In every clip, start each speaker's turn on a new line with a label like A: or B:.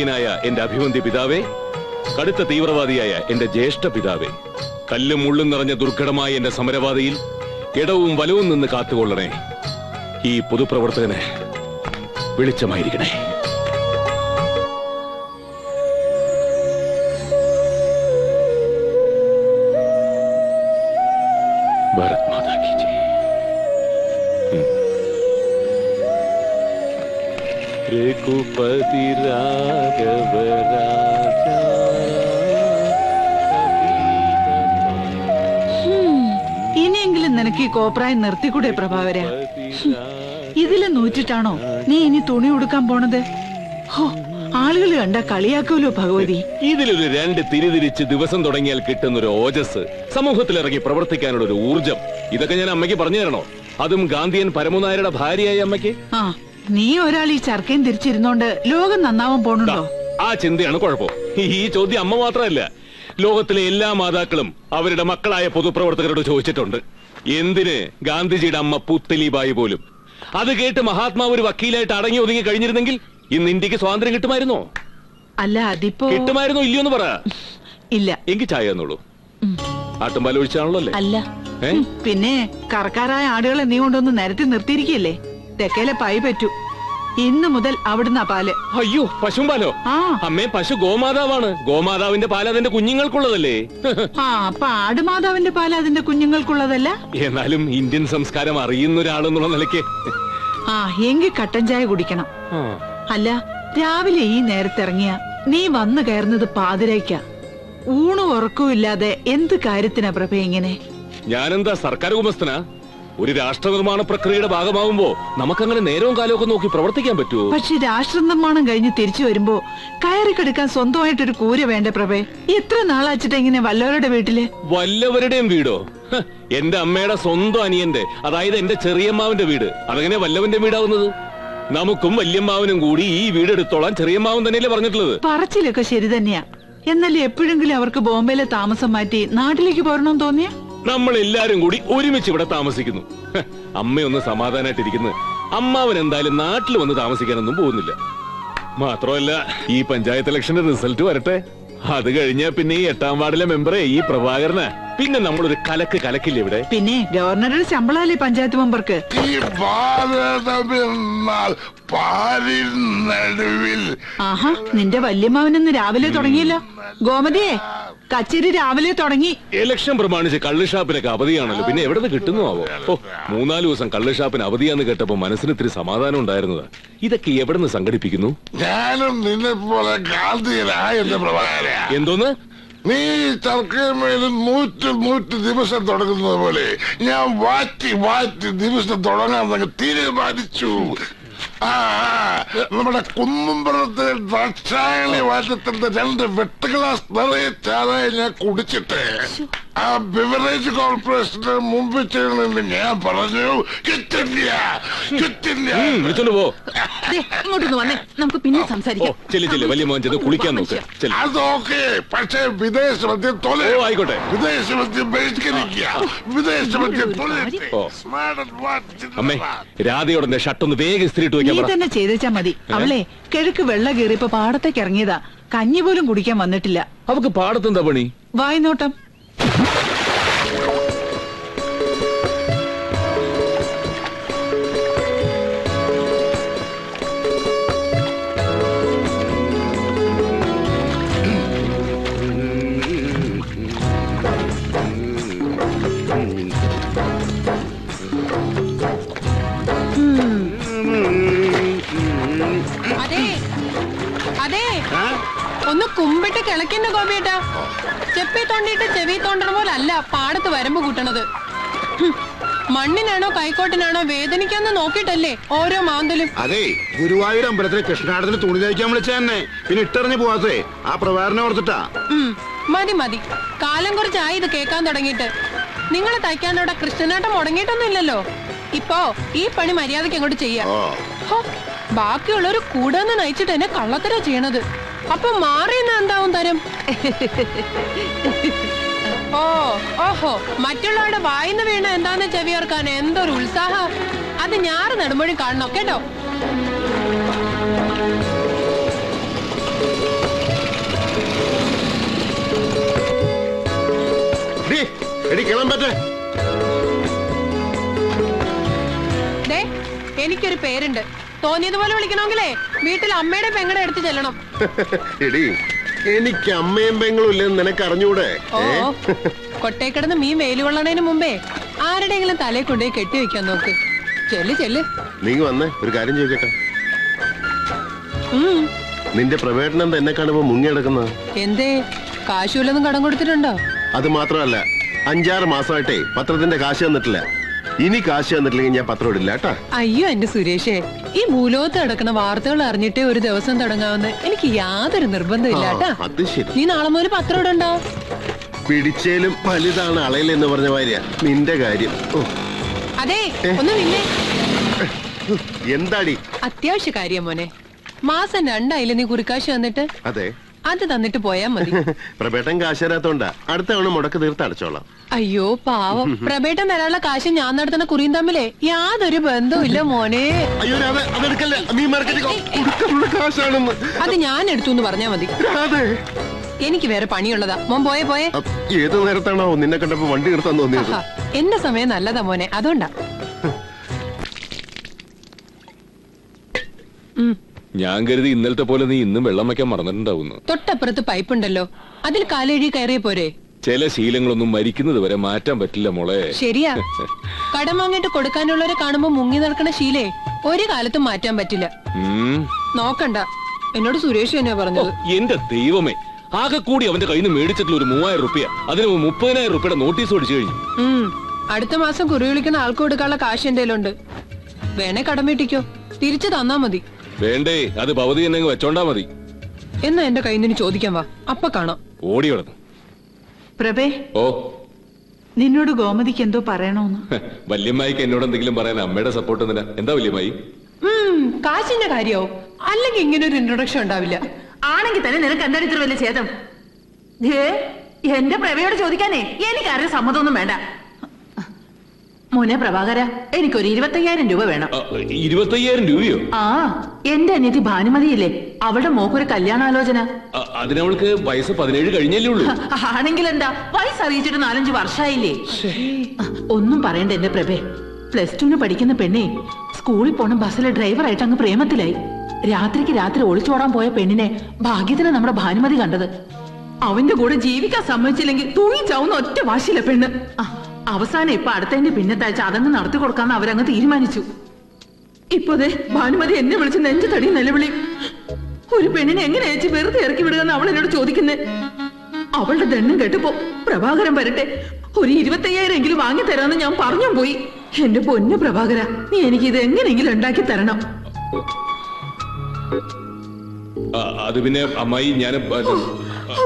A: വർഗീയനായ എന്റെ അഭിവന്ദ്യ പിതാവേ, കടുത്ത തീവ്രവാദിയായ എന്റെ ജ്യേഷ്ഠ പിതാവേ, കല്ലും മുള്ളും നിറഞ്ഞ ദുർഘടമായ എന്റെ സമരവാദിയിൽ ഇടവും വലവും നിന്ന് കാത്തുകൊള്ളണേ. ഈ പൊതുപ്രവർത്തകന് വെളിച്ചമായിരിക്കണേ. ഭാരത് മാതാ കി ജയ്. രഘുപതി രാഘവ രാജാ.
B: ഇനിയെങ്കിലും നിനക്ക് ഈ കോപ്രായം നിർത്തിക്കൂടെ പ്രഭാവര? ഇതില് നൂറ്റിട്ടാണോ നീ ഇനി തുണി ഉടുക്കാൻ പോണത്? ആളുകൾ കണ്ട കളിയാക്കൂലോ ഭഗവതി.
A: ഇതിലൊരു രണ്ട് തിരിതിരിച്ച് ദിവസം തുടങ്ങിയാൽ കിട്ടുന്നൊരു ഓജസ്, സമൂഹത്തിലിറങ്ങി പ്രവർത്തിക്കാനുള്ള ഒരു ഊർജം, ഇതൊക്കെ ഞാൻ അമ്മയ്ക്ക് പറഞ്ഞു തരണോ? അതും ഗാന്ധിയൻ പരമനായരുടെ ഭാര്യയായ അമ്മയ്ക്ക്.
B: നീ ഒരാൾ ഈ ചർക്കയും തിരിച്ചിരുന്നോണ്ട് ലോകം നന്നാവാൻ പോണുണ്ടോ?
A: ആ ചിന്തയാണ് കുഴപ്പം. ഈ ചോദ്യം അമ്മ മാത്രമല്ല, ലോകത്തിലെ എല്ലാ മാതാക്കളും അവരുടെ മക്കളായ പൊതുപ്രവർത്തകരോട് ചോദിച്ചിട്ടുണ്ട്. എന്തിന് ഗാന്ധിജിയുടെ അമ്മ പുത്തലിബായി പോലും. അത് കേട്ട് മഹാത്മാവ് ഒരു വക്കീലായിട്ട് അടങ്ങി ഒതുങ്ങി കഴിഞ്ഞിരുന്നെങ്കിൽ ഇന്ന് ഇന്ത്യക്ക് സ്വാതന്ത്ര്യം കിട്ടുമായിരുന്നോ?
B: അല്ല, അതിപ്പോ
A: കിട്ടുമായിരുന്നോ ഇല്ലയോന്ന് പറ.
B: ഇല്ല.
A: എങ്കിൽ ചായ എന്നുള്ളൂ. ആട്ടുംപാൽ ഒഴിച്ചാണല്ലോ
B: അല്ല. പിന്നെ കറക്കാരായ ആടുകളെ നീ കൊണ്ടൊന്ന് നിരത്തി നിർത്തിയിരിക്കല്ലേ? തെക്കേലെ പൈ പറ്റൂ. ഇന്ന് മുതൽ അവിടുന്ന് പാല്.
A: അയ്യോ, പശുമ്പാലോ? അമ്മേ, പശു ഗോമാതാവാണ്. ഗോമാതാവിന്റെ പാല് അതിന്റെ കുഞ്ഞുങ്ങൾക്കുള്ളതല്ലേ?
B: അപ്പൊ ആടുമാതാവിന്റെ പാല് അതിന്റെ കുഞ്ഞുങ്ങൾക്കുള്ളതല്ല.
A: എന്നാലും ഇന്ത്യൻ സംസ്കാരം അറിയുന്ന ഒരാളെന്നുള്ള നിലയ്ക്ക്
B: എങ്കിൽ കട്ടൻ ചായ കുടിക്കണം. അല്ല, രാവിലെ ഈ നേരത്തിറങ്ങിയ നീ വന്നു കയറുന്നത് പാതിരയ്ക്ക. ഊണും ഉറക്കവും ഇല്ലാതെ എന്ത് കാര്യത്തിനാ പ്രഭ ഇങ്ങനെ?
A: ഞാനെന്താ സർക്കാർ ഉടമസ്ഥനാ? ഒരു രാഷ്ട്ര നിർമ്മാണ പ്രക്രിയയുടെ ഭാഗമാകുമ്പോ നമുക്കങ്ങനെ നേരവും കാലമൊക്കെ നോക്കി പ്രവർത്തിക്കാൻ പറ്റുമോ?
B: പക്ഷെ രാഷ്ട്ര നിർമ്മാണം കഴിഞ്ഞ് തിരിച്ചു വരുമ്പോ കയറി കിടക്കാൻ സ്വന്തമായിട്ടൊരു കൂര വേണ്ട പ്രഭേ. എത്ര നാളാച്ചിട്ട് ഇങ്ങനെ വല്ലവരുടെ വീട്ടില്?
A: വല്ലവരുടെയും വീടോ? എന്റെ അമ്മയുടെ സ്വന്തം അനിയന്റെ, അതായത് എന്റെ ചെറിയമ്മാവിന്റെ വീട്. അതെങ്ങനെ വല്ലവന്റെ വീടാവുന്നത്? നമുക്കും വല്യമ്മാവനും കൂടി ഈ വീടെടുത്തോളാൻ ചെറിയമ്മാവൻ തന്നെയല്ലേ പറഞ്ഞിട്ടുള്ളത്?
B: പറച്ചിലൊക്കെ ശരി തന്നെയാ. എന്നാലും എപ്പോഴെങ്കിലും അവർക്ക് ബോംബെയിലെ താമസം മാറ്റി നാട്ടിലേക്ക് പോരണമെന്ന് തോന്നിയ?
A: നമ്മൾ എല്ലാരും കൂടി ഒരുമിച്ച് ഇവിടെ താമസിക്കുന്നു. അമ്മയൊന്ന് സമാധാനായിട്ടിരിക്കുന്നു. അമ്മാവൻ എന്തായാലും നാട്ടിൽ വന്ന് താമസിക്കാനൊന്നും പോകുന്നില്ല. മാത്രമല്ല, ഈ പഞ്ചായത്ത് ഇലക്ഷന്റെ റിസൾട്ട് വരട്ടെ. അത് കഴിഞ്ഞാ പിന്നെ ഈ 8ാം വാർഡിലെ മെമ്പറെ ഈ പ്രഭാകരന് പിന്നെ നമ്മളൊരു കലക്കില്ല ഇവിടെ.
B: പിന്നെ ഗവർണറുടെ ശമ്പളമല്ലേ പഞ്ചായത്ത് മെമ്പർക്ക്? ആഹാ, നിന്റെ വല്യമ്മാവനെന്ന് രാവിലെ തുടങ്ങിയല്ലോ. ഗോമതിയെ, കച്ചേരി രാവിലെ തുടങ്ങി.
A: ഇലക്ഷൻ പ്രമാണിച്ച് കള്ളുഷാപ്പിനൊക്കെ അവധിയാണല്ലോ. പിന്നെ എവിടെ നിന്ന് കിട്ടുന്നുവോ? 3-4 ദിവസം കള്ളുഷാപ്പിന് അവധിയാന്ന് കേട്ടപ്പോ മനസ്സിന് ഇത്തിരി സമാധാനം ഉണ്ടായിരുന്നത്. ഇതൊക്കെ എവിടെ നിന്ന് സംഘടിപ്പിക്കുന്നു?
C: ഞാനും നിന്നെ പോലെ
A: എന്തോന്ന്?
C: നീ ചർക്കമേൽ 100 ദിവസം തുടങ്ങുന്നത് പോലെ ഞാൻ വാറ്റി ദിവസം തുടങ്ങാൻ തീരുമാനിച്ചു. നമ്മുടെ കുന്നുംപുറത്തെ ദ്രാക്ഷായണി വാറ്റത്തിന്റെ 2 വെട്ട് ഗ്ലാസ് നിറയെ ചായ ഞാൻ കുടിച്ചിട്ട് ആ ബിവറേജ് കോർപ്പറേഷന്റെ മുമ്പിൽ ചെയ്യുന്നതിന് ഞാൻ പറഞ്ഞു,
B: നമുക്ക് പിന്നെ സംസാരിക്കാം.
C: അതൊക്കെ പക്ഷേ വിദേശ മദ്യം
A: ആയിക്കോട്ടെ.
C: വിദേശ മദ്യം ബഹിഷ്കരിക്കുക. വിദേശ മദ്യം
A: അമ്മേ, രാധയോടെ ഷർട്ടൊന്ന് വേഗം ഇസ്തിരിട്ട് വെക്കാൻ
B: നീ തന്നെ ചെയ്തേച്ചാ മതി. അവളെ കിഴക്ക് വെള്ളം കയറിയപ്പോ പാടത്തേക്ക് ഇറങ്ങിയതാ. കഞ്ഞി പോലും കുടിക്കാൻ വന്നിട്ടില്ല.
A: അവക്ക് പാടത്തെന്താ പണി?
B: വായ്നോട്ടം.
D: ഒന്ന് കുമ്പിട്ട് കിളക്കുന്ന ഗോപിയേട്ടാ. ചെപ്പി തോണ്ടിട്ട് ചെവി തോണ്ടണ പോലല്ല പാടത്ത് വരമ്പ് കൂട്ടണത്. മണ്ണിനാണോ കൈക്കോട്ടിനാണോ വേദനിക്കാന്ന് നോക്കിട്ടല്ലേ ഓരോ മാന്തലും.
E: അതെ, ഗുരുവായൂർ അമ്പലത്തിലെ കൃഷ്ണാടത്തിന് തുണി തയ്ക്കാൻ വിളിച്ച തന്നെ. പിന്നെ ഇട്ടെറിഞ്ഞു പോവാത്തേ ആ പ്രഭാകരനെ ഓർത്തിട്ടാ.
D: മതി കാലം കുറച്ചായി ഇത് കേൾക്കാൻ തുടങ്ങിയിട്ട്. നിങ്ങൾ തയ്ക്കാനോടെ കൃഷ്ണനാട്ടം മുടങ്ങിയിട്ടൊന്നും ഇല്ലല്ലോ. ഇപ്പോ ഈ പണി മര്യാദക്ക് അങ്ങോട്ട് ചെയ്യാം. ബാക്കിയുള്ളൊരു കൂടെന്ന് നയിച്ചിട്ട് എന്നെ കള്ളത്തരാ ചെയ്യണത്. അപ്പൊ മാറിയെന്ന് എന്താവും തരം? ഓഹോ, മറ്റുള്ളവരുടെ വായിന്ന് വീണ എന്താന്ന് ചെവിയോർക്കാൻ എന്തൊരു ഉത്സാഹം. അത് ഞാറ് നടുമ്പോഴും കാണണം കേട്ടോ.
E: കിളമ്പറ്റേ.
D: എനിക്കൊരു പേരുണ്ട്. തോന്നിയതുപോലെ വിളിക്കണമെങ്കിലേ വീട്ടിൽ അമ്മയുടെ പെങ്ങളുടെ അടുത്ത് ചെല്ലണം.
E: എടി എനിക്ക് അമ്മയും പെങ്ങളും ഇല്ലെന്ന് നിനക്ക് അറിഞ്ഞൂടെ?
D: ഓ കൊട്ടേക്കിടന്ന് മീൻ വെയിലുകൊള്ളണതിന് മുമ്പേ ആരുടെയെങ്കിലും തലയെ കൊണ്ടുപോയി കെട്ടിവെക്കാൻ നോക്ക്. ചെല്ല് ചെല്ല്.
E: നീ വന്നേ, ഒരു കാര്യം ചോദിക്കട്ടെ. നിന്റെ പ്രവേട്ടനം എന്നെ കാണുമ്പോ മുങ്ങി കിടക്കുന്ന
D: എന്തേ? കാശുവല്ലൊന്നും കടം കൊടുത്തിട്ടുണ്ടോ?
E: അത് മാത്രമല്ല, 5-6 മാസമായിട്ടേ പത്രത്തിന്റെ കാശ് തന്നിട്ടില്ല. ഇനി കാശ് തന്നിട്ടില്ലെങ്കിൽ ഞാൻ പത്രം ഇടില്ല കേട്ടാ.
D: അയ്യോ എന്റെ സുരേഷേ, ഈ ഭൂലോകത്ത് കിടക്കുന്ന വാർത്തകൾ അറിഞ്ഞിട്ടേ ഒരു ദിവസം തുടങ്ങാമെന്ന് എനിക്ക് യാതൊരു നിർബന്ധമില്ല കേട്ടാ.
E: അത് ശരി.
D: നീ നാളെ മുതൽ പത്രം ഇടണ്ടോ?
E: പിടിച്ചേലും വലുതാണ് അളയിലെന്ന് പറഞ്ഞ മാതിരിയാ നിന്റെ കാര്യം.
D: അതെ, ഒന്ന് നിന്നെ.
E: എന്താടി?
D: അത്യാവശ്യ കാര്യം മോനെ. മാസം 2 ആയില്ലേ നീ കുറിക്കാശ് തന്നിട്ട്?
E: അതെ,
D: അത് തന്നിട്ട് പോയാ മതി.
E: പ്രബേട്ടൻ കാശ് തരാത്തോണ്ടാ. അടുത്ത തവണ മുടക്ക് തീർത്ത് അടച്ചോളാം.
D: അയ്യോ പാവം, പ്രബേട്ടൻ തരാനുള്ള കാശ് ഞാൻ നടത്തുന്ന കുറിയും തമ്മിലേ യാതൊരു ബന്ധവും ഇല്ല മോനെ.
E: അയ്യോ അതെടുക്കല്ലേ, മീൻ മാർക്കറ്റിൽ കാശാണെന്ന്.
D: അത് ഞാൻ എടുത്തു എന്ന് പറഞ്ഞാ മതി.
E: അതെ,
D: എനിക്ക് വേറെ പണിയുള്ളതാ. മോൻ പോയേ പോയേ.
E: ഏത് നേരത്താണോ നിന്നെ കണ്ടപ്പോ വണ്ടി നിർത്താൻ തോന്നിയത്?
D: എന്റെ സമയം നല്ലതാ മോനെ, അതുകൊണ്ടാ.
A: ഞാൻ കരുതി ഇന്നലത്തെ പോലെ നീ ഇന്നും വെള്ളം വെക്കാൻ മറന്നിട്ടുണ്ടാവുന്നു.
D: തൊട്ടപ്പുറത്ത് പൈപ്പുണ്ടല്ലോ, അതിൽ കാലെഴുതി കയറിയ പോരെ.
A: ചില ശീലങ്ങളൊന്നും മരിക്കുന്നത് വരെ മാറ്റാൻ പറ്റില്ല മോളെ.
D: ശരിയാ, കടം വാങ്ങിട്ട് കൊടുക്കാനുള്ളവരെ കാണുമ്പോ മുങ്ങി നടക്കണ ശീലേ ഒരു കാലത്തും മാറ്റാൻ പറ്റില്ല. നോക്കണ്ട, എന്നോട് സുരേഷ് തന്നെയാ പറഞ്ഞത്.
A: എന്റെ ദൈവമേ, ആകെ കൂടി അവന്റെ കയ്യിൽ നിന്ന് മേടിച്ചിട്ടുള്ള ഒരു 3000 രൂപ, അതിന് 30,000 രൂപയുടെ നോട്ടീസ് ഓടിച്ചു കഴിഞ്ഞു.
D: അടുത്ത മാസം കുറി വിളിക്കുന്ന ആൾക്ക് കൊടുക്കാനുള്ള കാശ് എന്റെ ഉണ്ട്. വേണേ കടം വീട്ടിക്കോ, തിരിച്ചു തന്നാ മതി.
A: വേണ്ടേ, അത് ഭവതി എന്നെ വെച്ചോണ്ടാ മതി.
D: എന്നാ എന്റെ കയ്യിൽ നിന്ന് ചോദിക്കാൻ വാ, അപ്പൊ കാണാം.
A: ഓടി കിടന്നു.
B: പ്രഭേ,
A: ഓ
B: നിന്നോട് ഗോമതിക്ക് എന്തോ പറയണോന്ന്.
A: വല്യമ്മായിക്ക് എന്നോട് എന്തെങ്കിലും പറയാൻ അമ്മയുടെ സപ്പോർട്ട് എന്തിനാ? എന്താ വല്യമ്മായി?
D: കാശിന്റെ കാര്യോ? അല്ലെങ്കിൽ ഇങ്ങനെ ഒരു ഇൻട്രൊഡക്ഷൻ ഉണ്ടാവില്ല.
B: ആണെങ്കിൽ തന്നെ നിനക്ക് എന്താണ് ഇത്ര വലിയ ഛേദം? എന്റെ പ്രഭയോട് ചോദിക്കാനേ എനിക്കറിയാൻ സമ്മതമൊന്നും വേണ്ട. മോനെ പ്രഭാകര, എനിക്കൊരു 25,000 രൂപ വേണം.
A: 25,000 രൂപയോ?
B: ആ, എന്റെ അനിയത്തി ഭാനുമതിയില്ലേ, അവളുടെ മോക്കൊരു കല്യാണാലോചന.
A: അതിനവൾക്ക് വയസ്സ് 17 കഴിഞ്ഞല്ലേ ഉള്ളൂ.
B: ആണെങ്കിൽ എന്താ, വയസ്സ് അറിയിച്ചിട്ട് 4-5 വർഷമായില്ലേ. ഒന്നും പറയണ്ട എന്റെ പ്രഭേ. +2 പഠിക്കുന്ന പെണ്ണെ സ്കൂളിൽ പോണ ബസ്സിലെ ഡ്രൈവറായിട്ട് അങ്ങ് പ്രേമത്തിലായി. രാത്രിക്ക് രാത്രി ഒളിച്ചോടാൻ പോയ പെണ്ണിനെ ഭാഗ്യത്തിന് നമ്മുടെ ഭാനുമതി കണ്ടത്. അവന്റെ കൂടെ ജീവിക്കാൻ സമ്മതിച്ചില്ലെങ്കിൽ തൂങ്ങി ചാവുന്ന ഒറ്റ വാശിയില്ല പെണ്ണ്. അവസാനം ഇപ്പൊ അടുത്തതിന്റെ പിന്നത്താഴ്ച അതങ്ങ് നടത്തി കൊടുക്കാന്ന് അവരങ്ങ് തീരുമാനിച്ചു. ഇപ്പോതെ ഭാനുമതി എന്നെ വിളിച്ച് നെഞ്ചു തടി നിലവിളി. ഒരു പെണ്ണിനെ എങ്ങനെ അയച്ച് വെറുതെ ഇറക്കി വിടുകയെന്ന് അവൾ എന്നോട് ചോദിക്കുന്നേ. അവളുടെ ദണ്ണം കേട്ടപ്പോ പ്രഭാകരൻ വരട്ടെ, ഒരു 25,000 എങ്കിലും വാങ്ങി തരാമെന്ന് ഞാൻ പറഞ്ഞു പോയി. എന്റെ പൊന്നു പ്രഭാകര, നീ എനിക്ക് ഇത് എങ്ങനെയെങ്കിലും ഉണ്ടാക്കി തരണം.
A: അത് പിന്നെ അമ്മായി, ഞാൻ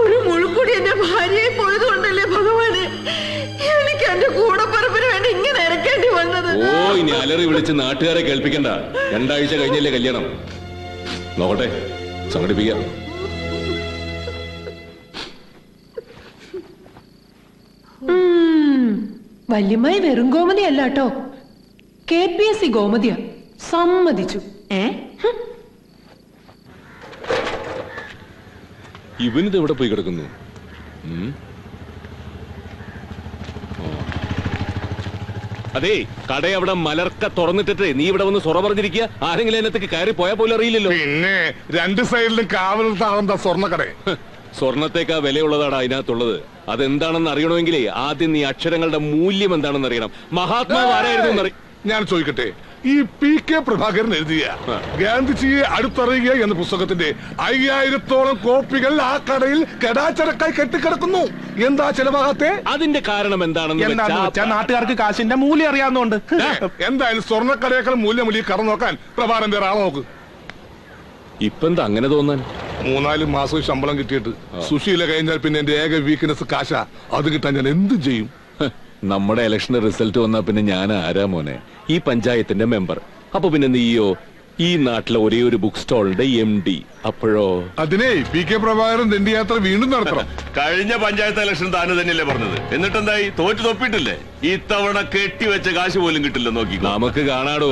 B: ഒരു മുഴുക്കൂടി എന്റെ ഭാര്യയെ പോയതുകൊണ്ടല്ലേ ഭഗവാന് എനിക്ക് എന്റെ കൂടപ്പറപ്പിന് വേണ്ടി ഇങ്ങനെ ഇറക്കേണ്ടി വന്നത്.
A: ഓ, ഇനി അലറി വിളിച്ച് നാട്ടുകാരെ കേൾപ്പിക്കണ്ട. 2 ആഴ്ച കഴിഞ്ഞല്ലേ കല്യാണം. നോക്കട്ടെ, സംഘടിപ്പിക്കാം.
D: വല്യമ്മായി വെറും ഗോമതി അല്ല കേട്ടോ, KPSC ഗോമതിയാ. സമ്മതിച്ചു.
A: ഇവനിത് എവിടെ പോയി കിടക്കുന്നു? അതെ, കട അവിടെ മലർക്ക തുറന്നിട്ടിട്ട് നീ ഇവിടെ വന്ന് സൊറ പറഞ്ഞിരിക്കുക. ആരെങ്കിലും അതിനകത്തേക്ക് കയറി പോയാൽ പോലും അറിയില്ലല്ലോ.
C: പിന്നെ 2 സൈഡിലും കാവലത്താണെന്താ സ്വർണ്ണക്കട.
A: സ്വർണത്തേക്കാ വിലയുള്ളതാണ് അതിനകത്തുള്ളത്. അതെന്താണെന്ന് അറിയണമെങ്കിലേ ആദ്യം നീ അക്ഷരങ്ങളുടെ മൂല്യം എന്താണെന്ന് അറിയണം. മഹാത്മാവ് ആരായിരുന്നു?
C: ഞാൻ ചോദിക്കട്ടെ, ഈ PK പ്രഭാകരൻ എഴുതിയ ഗാന്ധിജിയെ അടുത്തറിയുക എന്ന പുസ്തകത്തിന്റെ 5000-ഓളം കോപ്പികൾ ആ കടയിൽ കെടാച്ചടക്കായി കെട്ടിക്കിടക്കുന്നു. എന്താ ചെലവാകത്തെ?
A: അതിന്റെ കാരണം എന്താണെന്ന്
F: നാട്ടുകാർക്ക് കാശിന്റെ മൂല്യം അറിയാവുന്നതുകൊണ്ട്.
C: എന്തായാലും സ്വർണ്ണക്കടയേക്കാൾ മൂല്യമുള്ള ഈ കട നോക്കാൻ പ്രഭാകരൻ വേറെ ആളെ നോക്ക്.
A: ഇപ്പെന്താ അങ്ങനെ തോന്നാൻ?
C: 3-4 മാസം ശമ്പളം കിട്ടിയിട്ട് സുശീല കഴിഞ്ഞാൽ പിന്നെ എന്റെ ഏക വീക്ക്നെസ് കാശ. അത് കിട്ടാൻ ഞാൻ എന്ത് ചെയ്യും?
A: നമ്മുടെ ഇലക്ഷന്റെ റിസൾട്ട് വന്നാ പിന്നെ ഞാൻ ആരാ മോനെ? ഈ പഞ്ചായത്തിന്റെ മെമ്പർ. അപ്പൊ പിന്നെ നീയോ ഈ നാട്ടിലെ ഒരേ ഒരു ബുക്ക് സ്റ്റോളിന്റെ MD. അപ്പോഴോ
C: അതിനെ PK പ്രഭാകരൻ ദണ്ഡിയാത്ര വീണ്ടും നടത്തണം.
G: കഴിഞ്ഞ പഞ്ചായത്ത് ഇലക്ഷൻ താന് തന്നെയല്ലേ പറഞ്ഞത്? എന്നിട്ടെന്തായി? തോറ്റു തൊപ്പിട്ടില്ലേ? ഇത്തവണ കെട്ടിവെച്ച കാശ് പോലും കിട്ടില്ല. നോക്കി
A: നമുക്ക് കാണാടോ.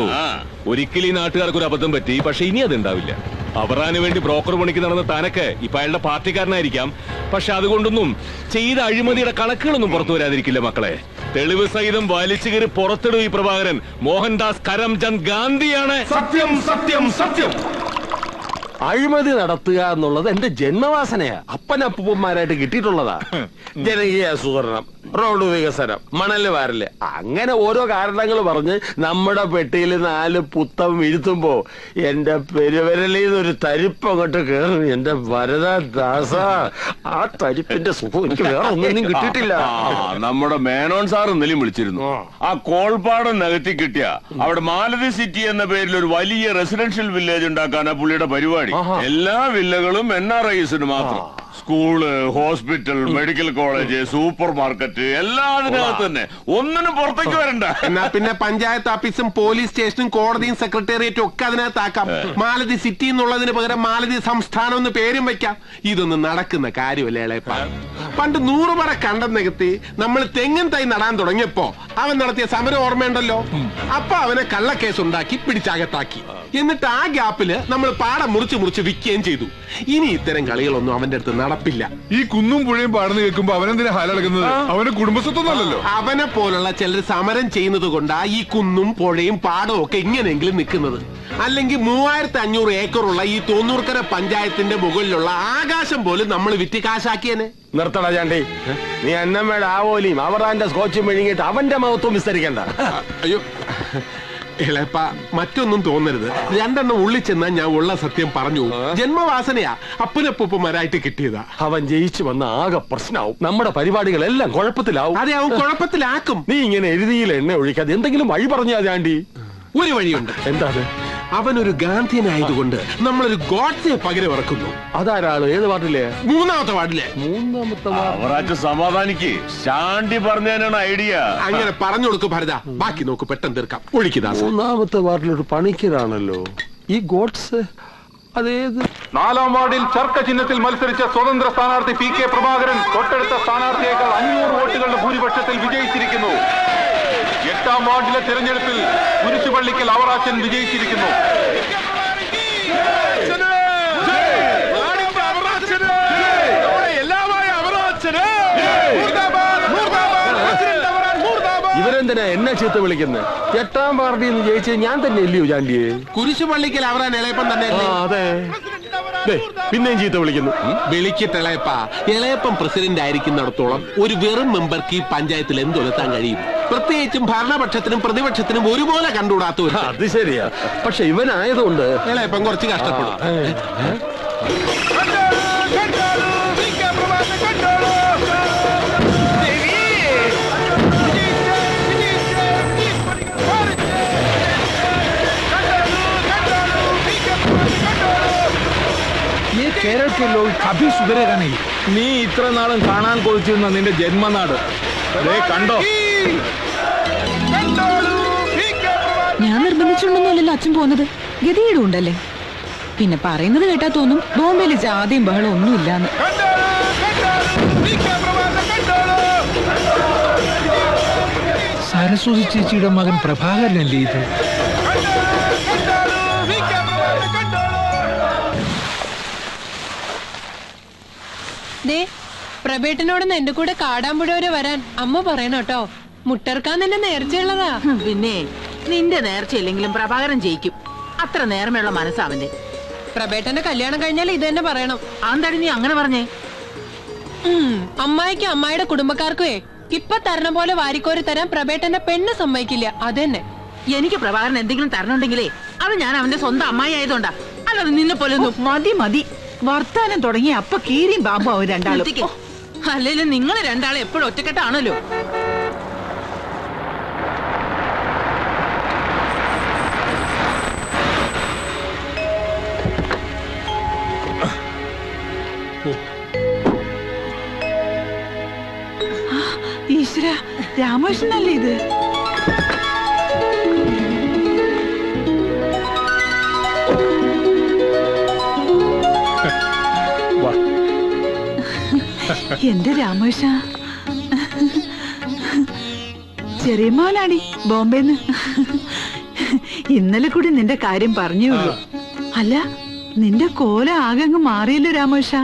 A: ഒരിക്കലും ഈ നാട്ടുകാർക്ക് ഒരു അബദ്ധം പറ്റി, പക്ഷെ ഇനി അതുണ്ടാവില്ല. അവറാന് വേണ്ടി ബ്രോക്കർ പണിക്ക് നടന്ന താനൊക്കെ ഇപ്പൊ അയാളുടെ പാർട്ടിക്കാരനായിരിക്കാം, പക്ഷെ അതുകൊണ്ടൊന്നും ചെയ്ത അഴിമതിയുടെ കണക്കുകളൊന്നും പുറത്തു വരാതിരിക്കില്ല മക്കളെ. തെളിവ് സഹിതം വലിച്ചു കയറി പുറത്തിടും ഈ പ്രഭാകരൻ. മോഹൻദാസ് കരംചന്ദ് ഗാന്ധിയാണ്.
F: സത്യം സത്യം സത്യം.
H: അഴിമതി നടത്തുക എന്നുള്ളത് എന്റെ ജന്മവാസനയാ. അപ്പനപ്പൂപ്പന്മാരായിട്ട് കിട്ടിയിട്ടുള്ളതാ. ജനകീയ ആസൂത്രണം, റോഡ് വികസനം, മണല് വാരല്, അങ്ങനെ ഓരോ കാരണങ്ങൾ പറഞ്ഞ് നമ്മുടെ പെട്ടിയിൽ 4 പുത്തം വീഴ്ത്തുമ്പോ എന്റെ പെരുവിരലിൽ നിന്നൊരു തരിപ്പ് അങ്ങോട്ട് കേറും. എന്റെ ഭരതദാസ, ആ തരിപ്പിന്റെ സുഖം എനിക്ക് വേറെ ഒന്നും കിട്ടിയിട്ടില്ല.
G: നമ്മുടെ മേനോൻ സാർ ഇന്നലെയും വിളിച്ചിരുന്നു. ആ കോൾപ്പാടം നികത്തി കിട്ടിയ അവിടെ മാലതി സിറ്റി എന്ന പേരിൽ ഒരു വലിയ റെസിഡൻഷ്യൽ വില്ലേജ് ഉണ്ടാക്കാനാ പുള്ളിയുടെ പരിപാടി. എല്ലാ വില്ലകളും NRIസിന് മാത്രം. School, hospital, medical college, super market എല്ലാം അതിനകത്ത് തന്നെ. ഒന്നിനും പുറത്തേക്ക് വരണ്ട.
E: എന്നാ പിന്നെ പഞ്ചായത്ത് ഓഫീസും പോലീസ് സ്റ്റേഷനും കോടതിയും സെക്രട്ടേറിയറ്റും ഒക്കെ അതിനകത്താക്കാം. മാലതി സിറ്റി എന്നുള്ളതിന് പകരം മാലതി സംസ്ഥാനം എന്ന് പേരും വെക്കാം. ഇതൊന്നും നടക്കുന്ന കാര്യമല്ല ഇളയപ്പ. പണ്ട് 100 മട കണ്ടം നികത്തി നമ്മൾ തെങ്ങൻ തൈ നടാൻ തുടങ്ങിയപ്പോ അവൻ നടത്തിയ സമരം ഓർമ്മയുണ്ടല്ലോ. അപ്പൊ അവനെ കള്ളക്കേസ് ഉണ്ടാക്കി പിടിച്ചകത്താക്കി. എന്നിട്ട് ആ ഗ്യാപ്പില് നമ്മൾ പാടം മുറിച്ച് വിൽക്കുകയും ചെയ്തു. ഇനി ഇത്തരം കളികളൊന്നും അവന്റെ അടുത്ത് നടപ്പില്ല.
C: ഈ കുന്നും പുഴയും പാടുന്ന കേൾക്കുമ്പോ അവനെന്തിനാ ഹാലടക്കുന്നത്? അവന് കുടുംബസ്വത്തൊന്നല്ലോ.
E: അവനെ പോലുള്ള ചിലർ സമരം ചെയ്യുന്നത് കൊണ്ടാ ഈ കുന്നും പുഴയും പാടവും ഒക്കെ ഇങ്ങനെയെങ്കിലും നിൽക്കുന്നത്. അല്ലെങ്കിൽ 3500 ഏക്കറുള്ള ഈ തോന്നൂർക്കര പഞ്ചായത്തിന്റെ മുകളിലുള്ള ആകാശം പോലും നമ്മൾ വിറ്റ് കാശാക്കിയനെ.
H: നിർത്തണ ചാണ്ടി, നീ അന്നമ്മയുടെ ആവോലിയും അവറാന്റെ സ്കോച്ചും മെഴുകിയിട്ട് അവന്റെ മഹത്വം വിസ്തരിക്കണ്ട.
E: അയ്യോ ഇളയപ്പ, മറ്റൊന്നും തോന്നരുത്. 2 എണ്ണം ഉള്ളിൽ ചെന്നാ ഞാൻ ഉള്ള സത്യം പറഞ്ഞു. ജന്മവാസനയാ, അപ്പനപ്പൂപ്പന്മാരായിട്ട് കിട്ടിയതാ.
H: അവൻ ജയിച്ചു വന്ന ആകെ പ്രശ്നമാവും. നമ്മുടെ പരിപാടികളെല്ലാം കുഴപ്പത്തിലാവും.
E: അതെ, അവൻ കുഴപ്പത്തിലാക്കും.
H: നീ ഇങ്ങനെ എരുതിയിൽ എണ്ണ ഒഴിക്കാതെ എന്തെങ്കിലും വഴി പറഞ്ഞാ ചാണ്ടി.
E: ഒരു വഴിയുണ്ട്.
H: എന്താ?
E: അവനൊരു ഗാന്ധിയനായതുകൊണ്ട് നമ്മളൊരു ഗോഡ്സെ പകരം ഇറക്കുന്നു.
H: അതാരാള്? ഏത് വാർഡിലെ?
E: 3ാമത്തെ വാർഡിലെ.
H: 3ാമത്തെ
G: അവറാച്ച സമാധാനിക്ക്. ശാന്തി പറഞ്ഞതിനാണ് ഐഡിയ.
E: അങ്ങനെ പറഞ്ഞു കൊടുക്കും ഭരത. ബാക്കി നോക്ക്, പെട്ടെന്ന് തീർക്കാം. ഒഴിക്കുദാസ.
H: 3ാമത്തെ വാർഡിലൊരു പണിക്കരാണല്ലോ ഈ ഗോഡ്സ്. അതേത്?
F: 4ാം വാർഡിൽ ചർക്ക ചിഹ്നത്തിൽ മത്സരിച്ച സ്വതന്ത്ര സ്ഥാനാർത്ഥി PK പ്രഭാകരൻ തൊട്ടടുത്ത സ്ഥാനാർത്ഥിയേക്കാൾ 500 വോട്ടുകളുടെ ഭൂരിപക്ഷത്തിൽ വിജയിച്ചിരിക്കുന്നു. 8ാം വാർഡിലെ തിരഞ്ഞെടുപ്പിൽ കുരിശുപള്ളിക്കൽ അവറാച്ചൻ വിജയിച്ചിരിക്കുന്നു.
H: ഇവരെന്തിനാ എന്നെ ചീത്ത വിളിക്കുന്നത്? 8ാം വാർഡിൽ നിന്ന് ജയിച്ചത് ഞാൻ തന്നെ അല്ലയോ ചാണ്ടിയെ?
E: കുരിശുപള്ളിക്കൽ അവറാൻ ഇളയപ്പൻ തന്നെ.
H: അതെ, പിന്നെയും ചീത്ത വിളിക്കുന്നു.
E: വിളിക്കട്ടെ ഇളയപ്പ. ഇളയപ്പൻ പ്രസിഡന്റ് ആയിരിക്കുന്നിടത്തോളം ഒരു വെറും മെമ്പർക്ക് ഈ പഞ്ചായത്തിൽ എന്തൊലത്താൻ കഴിയും? പ്രത്യേകിച്ചും ഭരണപക്ഷത്തിനും പ്രതിപക്ഷത്തിനും ഒരുപോലെ കണ്ടുകൂടാത്ത.
H: അത് ശരിയാ, പക്ഷെ ഇവനായതുകൊണ്ട്
E: ഇളയപ്പൻ കുറച്ച് കഷ്ടപ്പെടും.
F: केरल के लोग कभी सुधरेगा नहीं. നീ ഇത്ര നാളും കാണാൻ കൊതിച്ചിരുന്ന നിന്റെ ജന്മനാട് കണ്ടോ?
I: ഞാൻ നിർബന്ധിച്ചുണ്ടെന്നല്ലോ അച്ഛൻ പോകുന്നത്. ഗതികേടും ഉണ്ടല്ലേ? പിന്നെ പറയുന്നത് കേട്ടാ തോന്നും ബോംബെയില് ജാതിയും ബഹളം ഒന്നുമില്ലാന്ന്.
F: സരസ്വതി ചേച്ചിയുടെ മകൻ പ്രഭാകരനല്ലേ ഇത്?
D: പ്രബേട്ടനോടൊന്ന് എന്റെ കൂടെ കാടാമ്പുഴ വരെ വരാൻ അമ്മ പറയണം കേട്ടോ. മുട്ടർക്കാൻ നിന്റെ നേർച്ചയുള്ളതാ.
B: പിന്നെ നിന്റെ നേർച്ചയില്ലെങ്കിലും പ്രഭാകരൻ ജയിക്കും. അത്ര നേർമയുള്ള മനസ്സാവന്റെ.
D: പ്രബേട്ടന്റെ കല്യാണം കഴിഞ്ഞാൽ ഇത് തന്നെ പറയണം.
B: ആന്താടി നീ അങ്ങനെ പറഞ്ഞേ?
D: അമ്മായിക്കും അമ്മായിയുടെ കുടുംബക്കാർക്കുവേ ഇപ്പൊ തരണ പോലെ വാരിക്കോരി തരാൻ പ്രബേട്ടന്റെ പെണ്ണ് സമ്മതിക്കില്ല. അതന്നെ.
B: എനിക്ക് പ്രഭാകരൻ എന്തെങ്കിലും തരണുണ്ടെങ്കിലേ അത് ഞാൻ അവന്റെ സ്വന്തം അമ്മായി ആയതുകൊണ്ടാ. അല്ലാതെ നിന്നെ പോലെ
I: മതി വർത്താനം തുടങ്ങി അപ്പൊ കീരിയും ബാമ്പാവും രണ്ടാളും.
B: അല്ലേലും നിങ്ങൾ രണ്ടാളെ എപ്പോഴും ഒറ്റക്കെട്ടാണല്ലോ.
I: ഈശ്വര, രാമകൃഷ്ണനല്ലേ ഇത്? എന്റെ രാമകൃഷ്ണ, ചെറിയ മോനാടി ബോംബെന്ന്. ഇന്നലെ കൂടി നിന്റെ കാര്യം പറഞ്ഞേ ഉള്ളൂ. അല്ല, നിന്റെ കോലം ആകെ അങ്ങ് മാറിയല്ലോ രാമകൃഷ്ണ.